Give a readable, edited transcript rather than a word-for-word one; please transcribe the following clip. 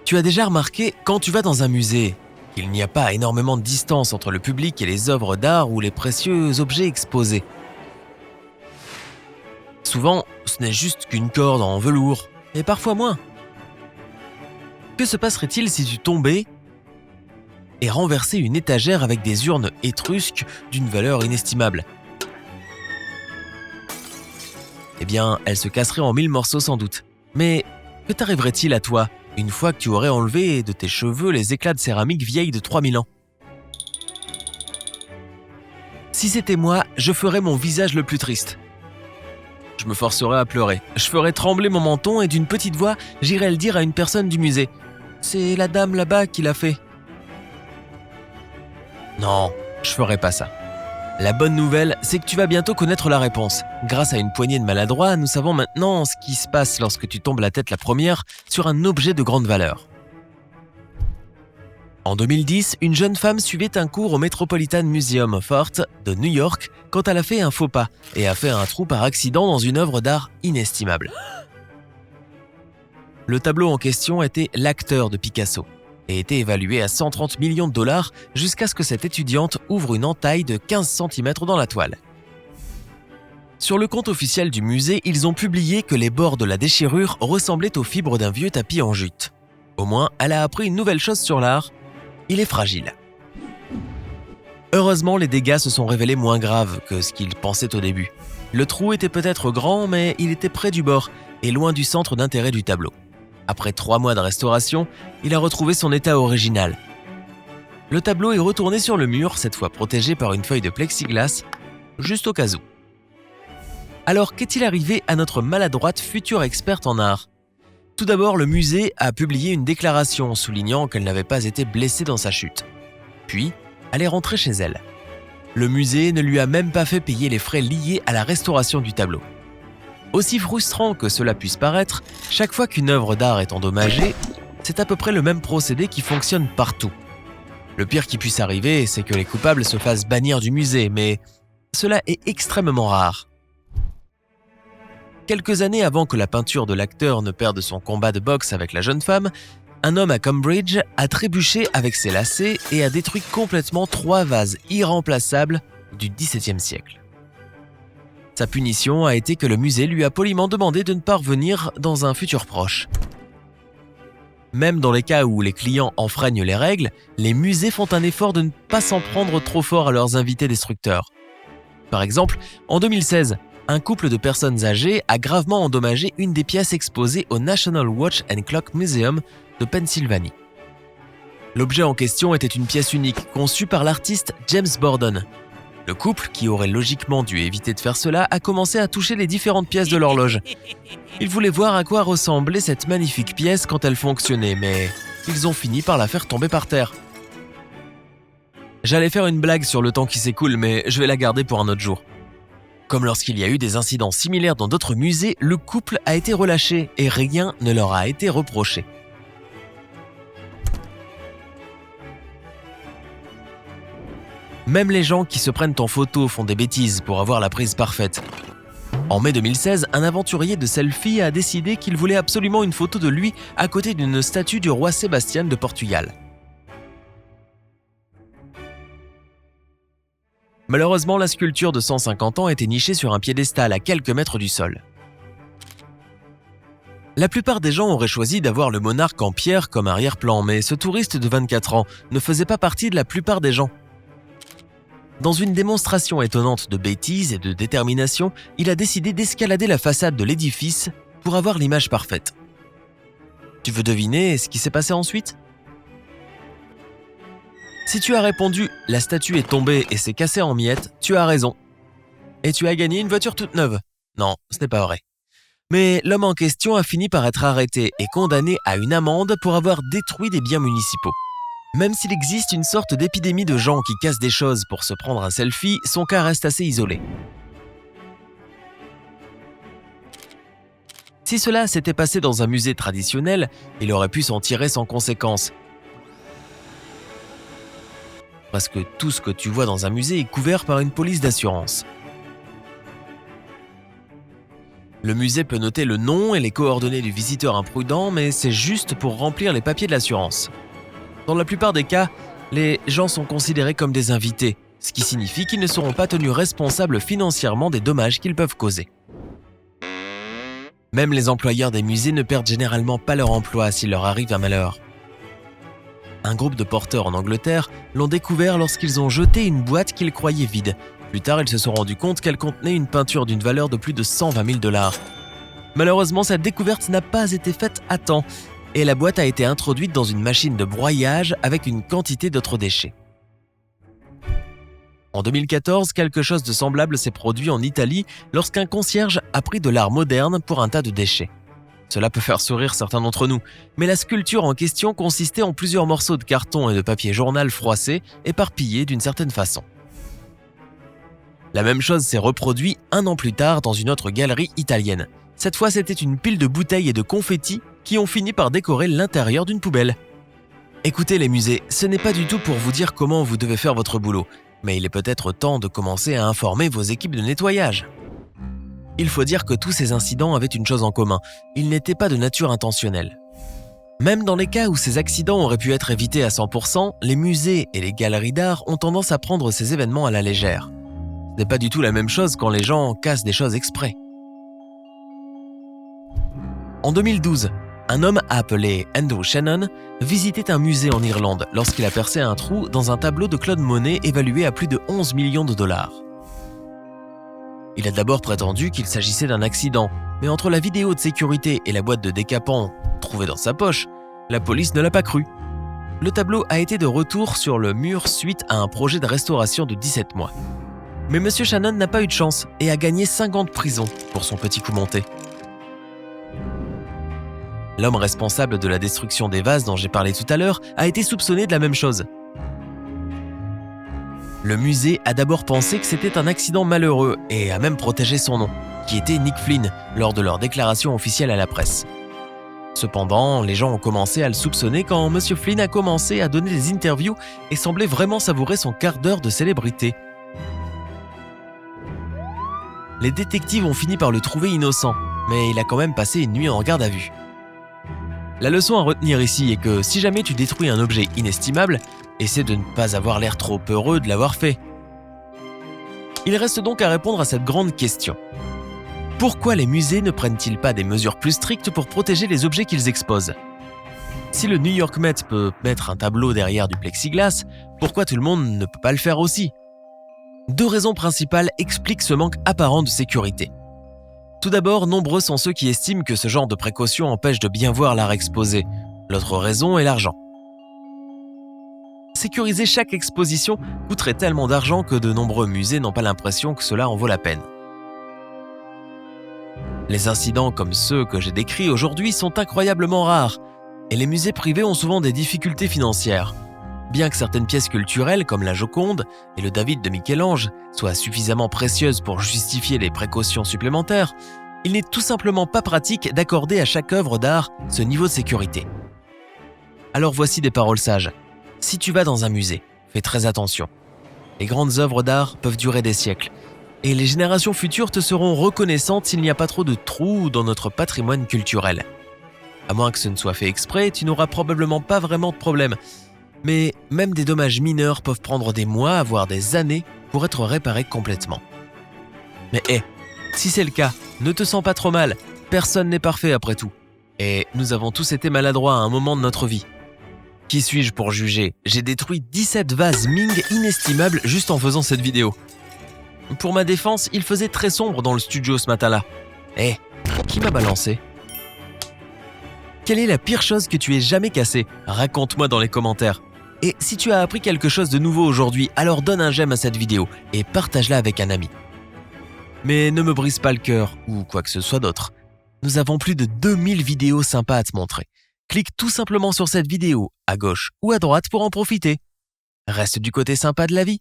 Tu as déjà remarqué, quand tu vas dans un musée, qu'il n'y a pas énormément de distance entre le public et les œuvres d'art ou les précieux objets exposés. Souvent, ce n'est juste qu'une corde en velours, et parfois moins. Que se passerait-il si tu tombais et renversais une étagère avec des urnes étrusques d'une valeur inestimable ? Eh bien, elle se casserait en 1000 morceaux sans doute. Mais que t'arriverait-il à toi une fois que tu aurais enlevé de tes cheveux les éclats de céramique vieille de 3000 ans ? Si c'était moi, je ferais mon visage le plus triste. Je me forcerais à pleurer. Je ferais trembler mon menton et d'une petite voix, j'irais le dire à une personne du musée. C'est la dame là-bas qui l'a fait. Non, je ferais pas ça. La bonne nouvelle, c'est que tu vas bientôt connaître la réponse. Grâce à une poignée de maladroits, nous savons maintenant ce qui se passe lorsque tu tombes la tête la première sur un objet de grande valeur. En 2010, une jeune femme suivait un cours au Metropolitan Museum of Art de New York quand elle a fait un faux pas et a fait un trou par accident dans une œuvre d'art inestimable. Le tableau en question était L'Acteur de Picasso et était évalué à 130 millions de dollars jusqu'à ce que cette étudiante ouvre une entaille de 15 cm dans la toile. Sur le compte officiel du musée, ils ont publié que les bords de la déchirure ressemblaient aux fibres d'un vieux tapis en jute. Au moins, elle a appris une nouvelle chose sur l'art. Il est fragile. Heureusement, les dégâts se sont révélés moins graves que ce qu'ils pensaient au début. Le trou était peut-être grand, mais il était près du bord et loin du centre d'intérêt du tableau. Après 3 mois de restauration, il a retrouvé son état original. Le tableau est retourné sur le mur, cette fois protégé par une feuille de plexiglas, juste au cas où. Alors, qu'est-il arrivé à notre maladroite future experte en art ? Tout d'abord, le musée a publié une déclaration soulignant qu'elle n'avait pas été blessée dans sa chute. Puis, elle est rentrée chez elle. Le musée ne lui a même pas fait payer les frais liés à la restauration du tableau. Aussi frustrant que cela puisse paraître, chaque fois qu'une œuvre d'art est endommagée, c'est à peu près le même procédé qui fonctionne partout. Le pire qui puisse arriver, c'est que les coupables se fassent bannir du musée, mais cela est extrêmement rare. Quelques années avant que la peinture de l'acteur ne perde son combat de boxe avec la jeune femme, un homme à Cambridge a trébuché avec ses lacets et a détruit complètement 3 vases irremplaçables du XVIIe siècle. Sa punition a été que le musée lui a poliment demandé de ne pas revenir dans un futur proche. Même dans les cas où les clients enfreignent les règles, les musées font un effort de ne pas s'en prendre trop fort à leurs invités destructeurs. Par exemple, en 2016, un couple de personnes âgées a gravement endommagé une des pièces exposées au National Watch and Clock Museum de Pennsylvanie. L'objet en question était une pièce unique conçue par l'artiste James Borden. Le couple, qui aurait logiquement dû éviter de faire cela, a commencé à toucher les différentes pièces de l'horloge. Ils voulaient voir à quoi ressemblait cette magnifique pièce quand elle fonctionnait, mais ils ont fini par la faire tomber par terre. J'allais faire une blague sur le temps qui s'écoule, mais je vais la garder pour un autre jour. Comme lorsqu'il y a eu des incidents similaires dans d'autres musées, le couple a été relâché et rien ne leur a été reproché. Même les gens qui se prennent en photo font des bêtises pour avoir la prise parfaite. En mai 2016, un aventurier de selfie a décidé qu'il voulait absolument une photo de lui à côté d'une statue du roi Sébastien de Portugal. Malheureusement, la sculpture de 150 ans était nichée sur un piédestal à quelques mètres du sol. La plupart des gens auraient choisi d'avoir le monarque en pierre comme arrière-plan, mais ce touriste de 24 ans ne faisait pas partie de la plupart des gens. Dans une démonstration étonnante de bêtise et de détermination, il a décidé d'escalader la façade de l'édifice pour avoir l'image parfaite. Tu veux deviner ce qui s'est passé ensuite ? Si tu as répondu « La statue est tombée et s'est cassée en miettes », tu as raison. Et tu as gagné une voiture toute neuve. Non, ce n'est pas vrai. Mais l'homme en question a fini par être arrêté et condamné à une amende pour avoir détruit des biens municipaux. Même s'il existe une sorte d'épidémie de gens qui cassent des choses pour se prendre un selfie, son cas reste assez isolé. Si cela s'était passé dans un musée traditionnel, il aurait pu s'en tirer sans conséquence. Parce que tout ce que tu vois dans un musée est couvert par une police d'assurance. Le musée peut noter le nom et les coordonnées du visiteur imprudent, mais c'est juste pour remplir les papiers de l'assurance. Dans la plupart des cas, les gens sont considérés comme des invités, ce qui signifie qu'ils ne seront pas tenus responsables financièrement des dommages qu'ils peuvent causer. Même les employeurs des musées ne perdent généralement pas leur emploi s'il leur arrive un malheur. Un groupe de porteurs en Angleterre l'ont découvert lorsqu'ils ont jeté une boîte qu'ils croyaient vide. Plus tard, ils se sont rendus compte qu'elle contenait une peinture d'une valeur de plus de 120 000 $. Malheureusement, cette découverte n'a pas été faite à temps et la boîte a été introduite dans une machine de broyage avec une quantité d'autres déchets. En 2014, quelque chose de semblable s'est produit en Italie lorsqu'un concierge a pris de l'art moderne pour un tas de déchets. Cela peut faire sourire certains d'entre nous, mais la sculpture en question consistait en plusieurs morceaux de carton et de papier journal froissés, éparpillés d'une certaine façon. La même chose s'est reproduite un an plus tard dans une autre galerie italienne. Cette fois, c'était une pile de bouteilles et de confettis qui ont fini par décorer l'intérieur d'une poubelle. Écoutez les musées, ce n'est pas du tout pour vous dire comment vous devez faire votre boulot, mais il est peut-être temps de commencer à informer vos équipes de nettoyage. Il faut dire que tous ces incidents avaient une chose en commun, ils n'étaient pas de nature intentionnelle. Même dans les cas où ces accidents auraient pu être évités à 100%, les musées et les galeries d'art ont tendance à prendre ces événements à la légère. Ce n'est pas du tout la même chose quand les gens cassent des choses exprès. En 2012, un homme appelé Andrew Shannon visitait un musée en Irlande lorsqu'il a percé un trou dans un tableau de Claude Monet évalué à plus de 11 millions de $. Il a d'abord prétendu qu'il s'agissait d'un accident, mais entre la vidéo de sécurité et la boîte de décapant trouvée dans sa poche, la police ne l'a pas cru. Le tableau a été de retour sur le mur suite à un projet de restauration de 17 mois. Mais M. Shannon n'a pas eu de chance et a gagné 5 ans de prison pour son petit coup monté. L'homme responsable de la destruction des vases dont j'ai parlé tout à l'heure a été soupçonné de la même chose. Le musée a d'abord pensé que c'était un accident malheureux et a même protégé son nom, qui était Nick Flynn, lors de leur déclaration officielle à la presse. Cependant, les gens ont commencé à le soupçonner quand M. Flynn a commencé à donner des interviews et semblait vraiment savourer son quart d'heure de célébrité. Les détectives ont fini par le trouver innocent, mais il a quand même passé une nuit en garde à vue. La leçon à retenir ici est que si jamais tu détruis un objet inestimable, essaie de ne pas avoir l'air trop heureux de l'avoir fait. Il reste donc à répondre à cette grande question. Pourquoi les musées ne prennent-ils pas des mesures plus strictes pour protéger les objets qu'ils exposent ? Si le New York Met peut mettre un tableau derrière du plexiglas, pourquoi tout le monde ne peut pas le faire aussi ? 2 raisons principales expliquent ce manque apparent de sécurité. Tout d'abord, nombreux sont ceux qui estiment que ce genre de précaution empêche de bien voir l'art exposé. L'autre raison est l'argent. Sécuriser chaque exposition coûterait tellement d'argent que de nombreux musées n'ont pas l'impression que cela en vaut la peine. Les incidents comme ceux que j'ai décrits aujourd'hui sont incroyablement rares, et les musées privés ont souvent des difficultés financières. Bien que certaines pièces culturelles comme la Joconde et le David de Michel-Ange soient suffisamment précieuses pour justifier des précautions supplémentaires, il n'est tout simplement pas pratique d'accorder à chaque œuvre d'art ce niveau de sécurité. Alors voici des paroles sages. Si tu vas dans un musée, fais très attention. Les grandes œuvres d'art peuvent durer des siècles, et les générations futures te seront reconnaissantes s'il n'y a pas trop de trous dans notre patrimoine culturel. À moins que ce ne soit fait exprès, tu n'auras probablement pas vraiment de problème. Mais même des dommages mineurs peuvent prendre des mois, voire des années, pour être réparés complètement. Mais si c'est le cas, ne te sens pas trop mal, personne n'est parfait après tout. Et nous avons tous été maladroits à un moment de notre vie. Qui suis-je pour juger ? J'ai détruit 17 vases Ming inestimables juste en faisant cette vidéo. Pour ma défense, il faisait très sombre dans le studio ce matin-là. Qui m'a balancé ? Quelle est la pire chose que tu aies jamais cassée ? Raconte-moi dans les commentaires. Et si tu as appris quelque chose de nouveau aujourd'hui, alors donne un j'aime à cette vidéo et partage-la avec un ami. Mais ne me brise pas le cœur, ou quoi que ce soit d'autre. Nous avons plus de 2000 vidéos sympas à te montrer. Clique tout simplement sur cette vidéo, à gauche ou à droite pour en profiter. Reste du côté sympa de la vie.